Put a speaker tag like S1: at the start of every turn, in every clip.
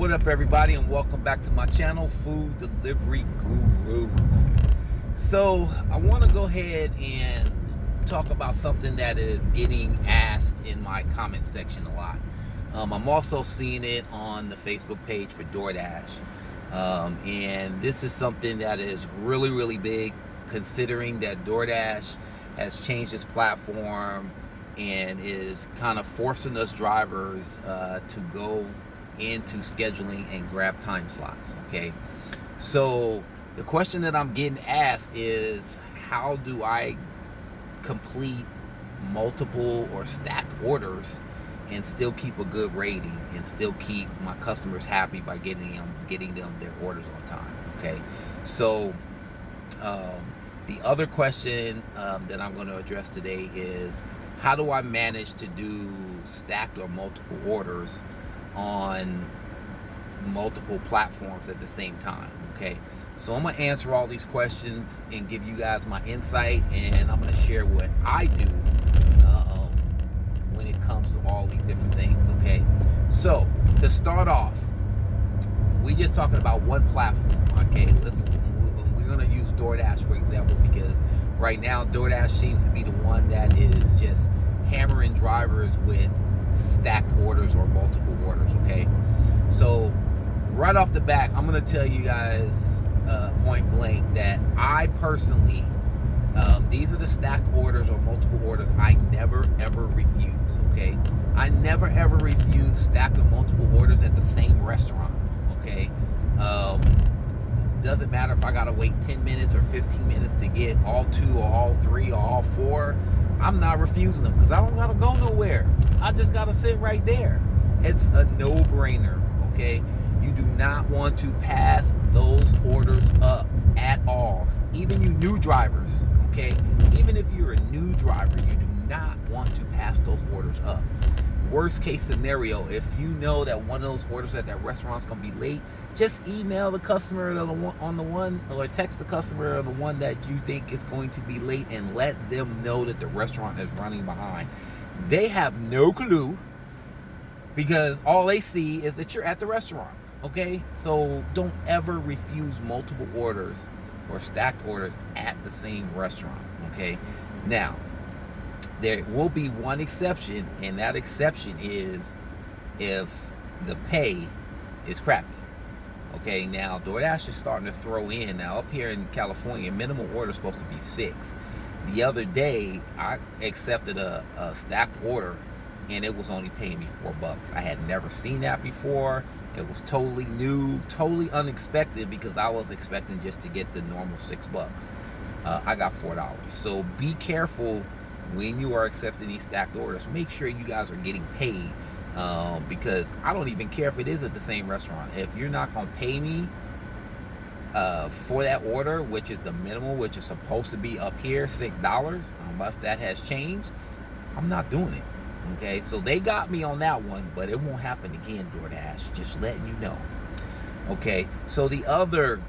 S1: What up, everybody, and welcome back to my channel, Food Delivery Guru. So I want to go ahead and talk about something that is getting asked in my comment section a lot. I'm also seeing it on the Facebook page for DoorDash, and this is something that is really big, considering that DoorDash has changed its platform and is kind of forcing us drivers to go into scheduling and grab time slots. Okay, so the question that I'm getting asked is, how do I complete multiple or stacked orders and still keep a good rating and still keep my customers happy by getting them their orders on time? Okay, so the other question that I'm going to address today is, how do I manage to do stacked or multiple orders on multiple platforms at the same time? Okay, so I'm gonna answer all these questions and give you guys my insight, and I'm gonna share what I do when it comes to all these different things. Okay, so to start off, we're just talking about one platform. Okay, we're gonna use DoorDash for example, because right now DoorDash seems to be the one that is just hammering drivers with stacked orders or multiple orders. Okay, so right off the back, I'm going to tell you guys point blank that I personally, these are the stacked orders or multiple orders I never ever refuse. Okay, I never ever refuse stacked or multiple orders at the same restaurant. Okay, doesn't matter if I gotta wait 10 minutes or 15 minutes to get all two or all three or all four. I'm not refusing them because I don't gotta go nowhere. I just gotta sit right there. It's a no-brainer. Okay, you do not want to pass those orders up at all. Even you new drivers. Okay, even if you're a new driver, you do not want to pass those orders up. Worst case scenario, if you know that one of those orders at that restaurant's gonna be late, just email the customer on the one, or text the customer on the one that you think is going to be late, and let them know that the restaurant is running behind. They have no clue, because all they see is that you're at the restaurant. Okay, so don't ever refuse multiple orders or stacked orders at the same restaurant. Okay, now there will be one exception, and that exception is if the pay is crappy. Okay, now DoorDash is starting to throw in, now up here in California, minimum order is supposed to be 6. The other day, I accepted a stacked order, and it was only paying me $4. I had never seen that before. It was totally new, totally unexpected, because I was expecting just to get the normal $6. I got $4. So be careful when you are accepting these stacked orders. Make sure you guys are getting paid, because I don't even care if it is at the same restaurant. If you're not going to pay me for that order, which is the minimum, which is supposed to be up here $6, unless that has changed, I'm not doing it. Okay, so they got me on that one, but it won't happen again, DoorDash, just letting you know. Okay, so the other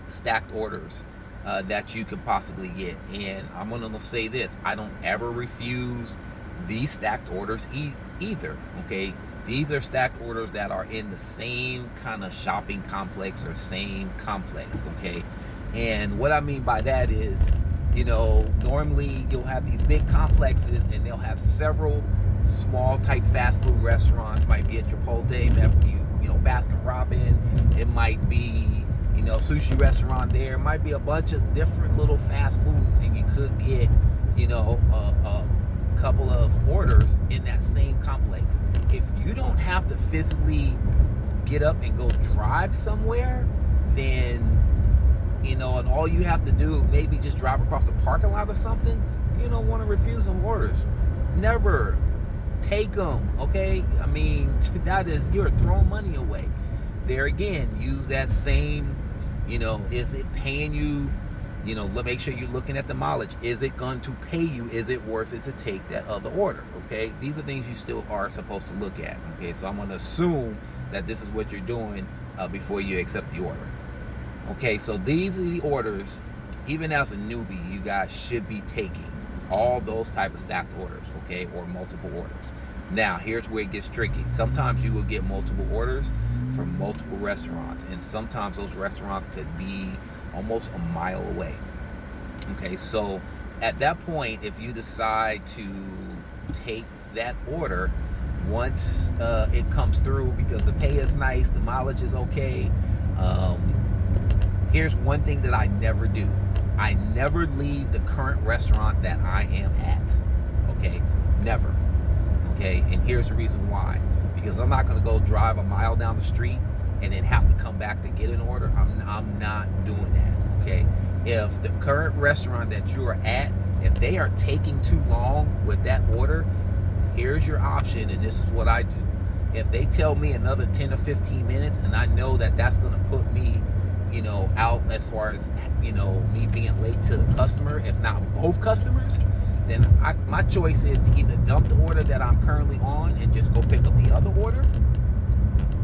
S1: stacked orders that you can possibly get, and I'm gonna say this, I don't ever refuse these stacked orders either. Okay, these are stacked orders that are in the same kind of shopping complex or same complex. Okay, and what I mean by that is, you know, normally you'll have these big complexes and they'll have several small type fast food restaurants. Might be a Chipotle, might be, you know, Baskin Robbins, it might be, you know, sushi restaurant there. It might be a bunch of different little fast foods, and you could get, you know, a couple of orders in that same complex. If you don't have to physically get up and go drive somewhere, then, you know, and all you have to do, maybe just drive across the parking lot or something, you don't want to refuse them orders. Never. Take them. Okay, I mean, that is, you're throwing money away. There again, use that same, you know, is it paying you? You know, make sure you're looking at the mileage. Is it going to pay you? Is it worth it to take that other order? Okay, these are things you still are supposed to look at. Okay, so I'm going to assume that this is what you're doing before you accept the order. Okay, so these are the orders, even as a newbie, you guys should be taking all those type of stacked orders, okay, or multiple orders. Now, here's where it gets tricky. Sometimes you will get multiple orders for multiple restaurants, and sometimes those restaurants could be almost a mile away. Okay, so at that point, if you decide to take that order, once it comes through, because the pay is nice, the mileage is okay, here's one thing that I never do. I never leave the current restaurant that I am at. Okay, never. Okay, and here's the reason why. Because I'm not going to go drive a mile down the street and then have to come back to get an order. I'm not doing that. Okay, if the current restaurant that you are at, if they are taking too long with that order, here's your option, and this is what I do. If they tell me another 10 or 15 minutes, and I know that that's going to put me, out as far as, me being late to the customer, if not both customers, then my choice is to either dump the order that I'm currently on and just go pick up the other order,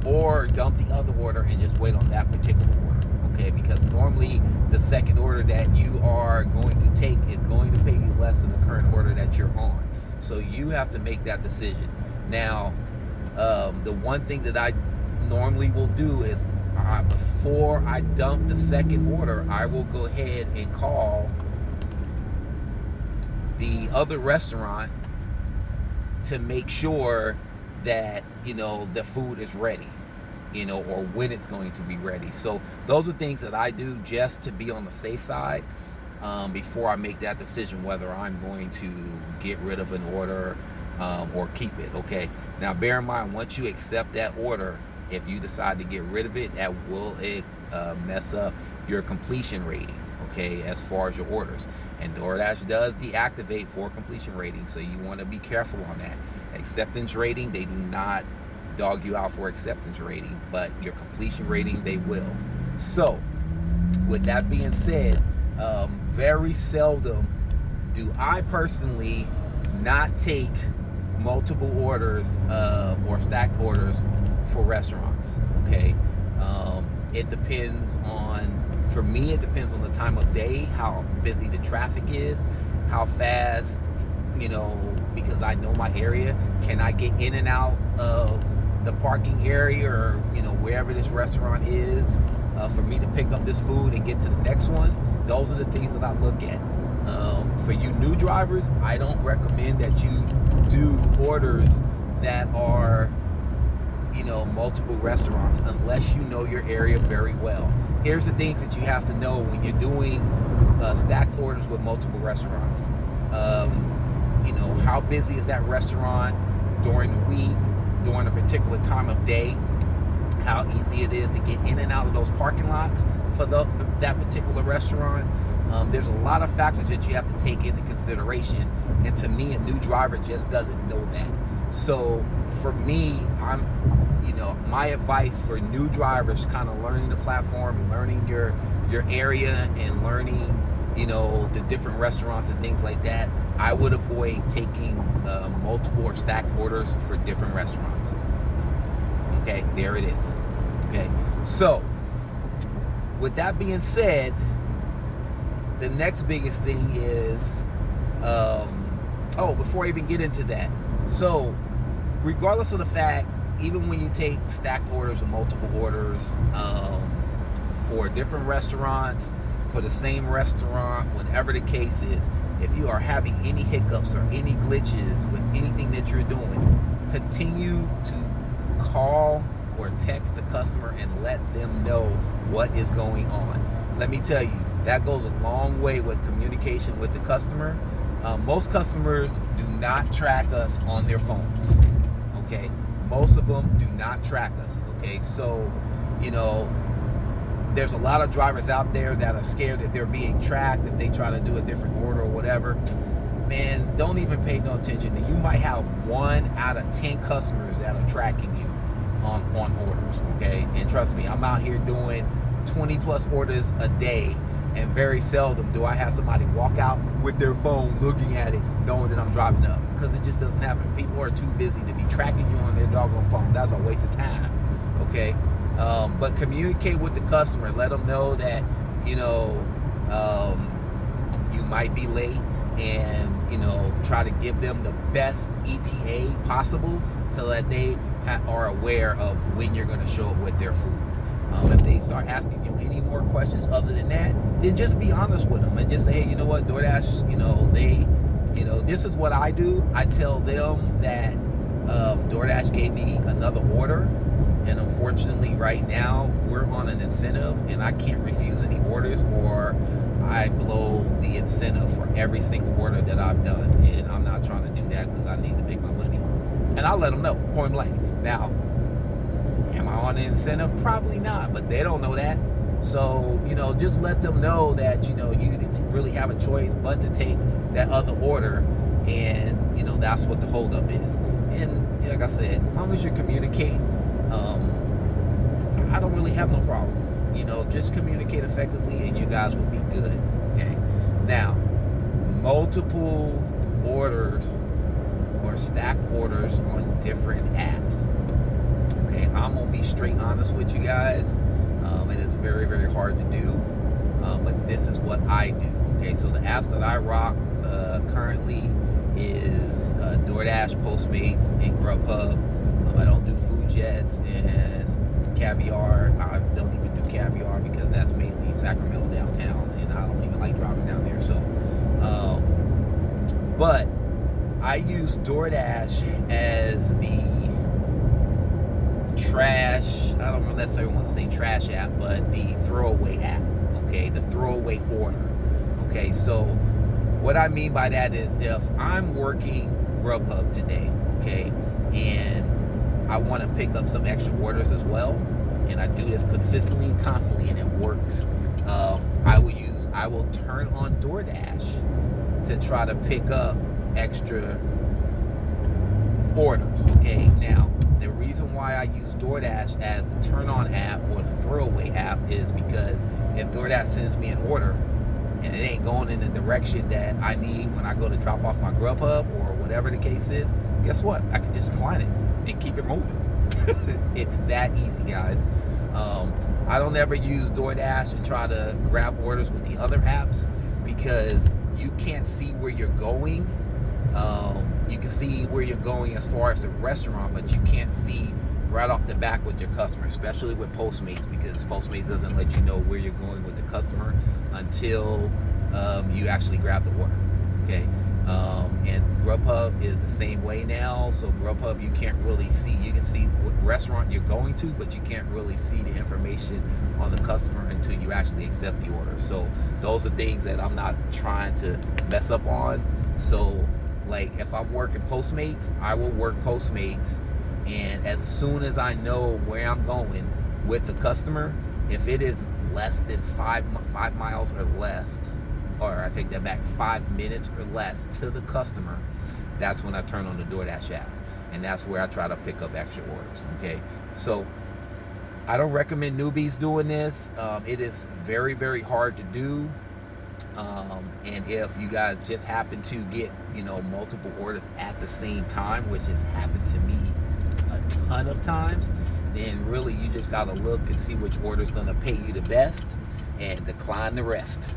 S1: or dump the other order and just wait on that particular order. Okay, because normally the second order that you are going to take is going to pay you less than the current order that you're on. So you have to make that decision. Now, the one thing that I normally will do is before I dump the second order, I will go ahead and call the other restaurant to make sure that, the food is ready, or when it's going to be ready. So those are things that I do just to be on the safe side before I make that decision whether I'm going to get rid of an order or keep it. Okay, now bear in mind, once you accept that order, if you decide to get rid of it, that will mess up your completion rating, okay, as far as your orders. And DoorDash does deactivate for completion rating, so you want to be careful on that. Acceptance rating, they do not dog you out for acceptance rating, but your completion rating, they will. So with that being said, very seldom do I personally not take multiple orders or stacked orders for restaurants. Okay, it depends on, for me, it depends on the time of day, how busy the traffic is, how fast, because I know my area, can I get in and out of the parking area or wherever this restaurant is for me to pick up this food and get to the next one. Those are the things that I look at. For you new drivers, I don't recommend that you do orders that are multiple restaurants unless you know your area very well. Here's the things that you have to know when you're doing stacked orders with multiple restaurants. How busy is that restaurant during the week, during a particular time of day, how easy it is to get in and out of those parking lots for that particular restaurant. There's a lot of factors that you have to take into consideration, and to me, a new driver just doesn't know that. So for me, my advice for new drivers, kind of learning the platform, learning your area, and learning the different restaurants and things like that, I would avoid taking multiple or stacked orders for different restaurants. Okay, there it is. Okay, so with that being said, the next biggest thing is, before I even get into that, so regardless of the fact, even when you take stacked orders or multiple orders for different restaurants, for the same restaurant, whatever the case is, if you are having any hiccups or any glitches with anything that you're doing, continue to call or text the customer and let them know what is going on. Let me tell you, that goes a long way with communication with the customer. Most customers do not track us on their phones. Okay, most of them do not track us. Okay, so there's a lot of drivers out there that are scared that they're being tracked if they try to do a different order or whatever. Man, don't even pay no attention. You might have 1 out of 10 customers that are tracking you on orders. Okay, and trust me, I'm out here doing 20 plus orders a day, and very seldom do I have somebody walk out with their phone looking at it knowing that I'm driving up, because it just doesn't happen. People are too busy to be tracking you on their doggone phone. That's a waste of time. Okay, but communicate with the customer. Let them know that you might be late, and try to give them the best ETA possible so that they are aware of when you're going to show up with their food. If they start asking you any more questions other than that, then just be honest with them and just say, hey, you know what, DoorDash, this is what I do. I tell them that DoorDash gave me another order, and unfortunately right now we're on an incentive and I can't refuse any orders, or I blow the incentive for every single order that I've done, and I'm not trying to do that because I need to make my money. And I'll let them know point blank. Now, am I on an incentive? Probably not, but they don't know that. So, just let them know that, you didn't really have a choice but to take that other order, and, that's what the holdup is. And like I said, as long as you're communicating, I don't really have no problem. Just communicate effectively and you guys will be good, okay? Now, multiple orders or stacked orders on different apps. Okay, I'm gonna be straight honest with you guys. It is very, very hard to do, but this is what I do. Okay, so the apps that I rock currently is DoorDash, Postmates, and Grubhub. I don't do Food Jets and Caviar. I don't even do Caviar because that's mainly Sacramento downtown, and I don't even like driving down there. So, but I use DoorDash as the trash, I don't necessarily want to say trash app, but the throwaway app, okay, the throwaway order. Okay, so what I mean by that is if I'm working Grubhub today, okay, and I want to pick up some extra orders as well, and I do this consistently and constantly, and it works, I will turn on DoorDash to try to pick up extra orders, okay? Now, the reason why I use DoorDash as the turn-on app or the throwaway app is because if DoorDash sends me an order and it ain't going in the direction that I need when I go to drop off my Grubhub or whatever the case is, guess what? I can just decline it and keep it moving. It's that easy, guys. I don't ever use DoorDash and try to grab orders with the other apps because you can't see where you're going. You can see where you're going as far as the restaurant, but you can't see right off the back with your customer, especially with Postmates, because Postmates doesn't let you know where you're going with the customer until you actually grab the order, okay? And Grubhub is the same way now. So Grubhub, you can't really see. You can see what restaurant you're going to, but you can't really see the information on the customer until you actually accept the order. So those are things that I'm not trying to mess up on. So like if I'm working Postmates, I will work Postmates, and as soon as I know where I'm going with the customer, if it is less than 5 miles or less, or I take that back, 5 minutes or less to the customer, that's when I turn on the DoorDash app, and that's where I try to pick up extra orders, okay? So I don't recommend newbies doing this. It is very, very hard to do. And if you guys just happen to get, multiple orders at the same time, which has happened to me a ton of times, then really you just got to look and see which order is going to pay you the best and decline the rest.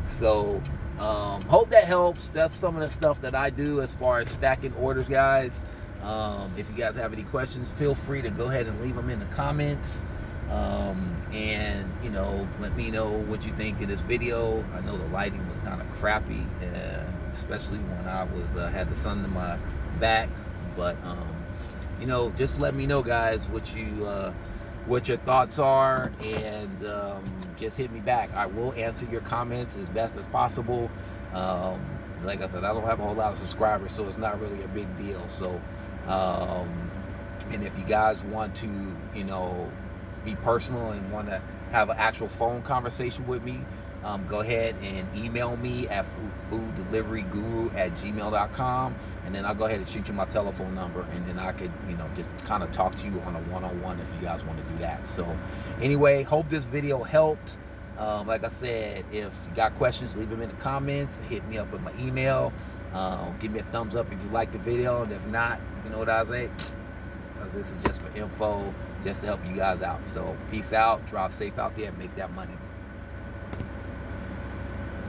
S1: So hope that helps. That's some of the stuff that I do as far as stacking orders, guys. If you guys have any questions, feel free to go ahead and leave them in the comments. And let me know what you think of this video. I know the lighting was kind of crappy, especially when I was had the sun to my back, but just let me know, guys, what your thoughts are, and just hit me back. I will answer your comments as best as possible. Like I said, I don't have a whole lot of subscribers, so it's not really a big deal. So and if you guys want to be personal and want to have an actual phone conversation with me, go ahead and email me at fooddeliveryguru@gmail.com, and then I'll go ahead and shoot you my telephone number, and then I could just kind of talk to you on a one-on-one if you guys want to do that. So anyway, hope this video helped. Like I said, if you got questions, leave them in the comments. Hit me up with my email. Give me a thumbs up if you like the video, and if not, you know what I say, because this is just for info, just to help you guys out. So peace out, drive safe out there, and make that money.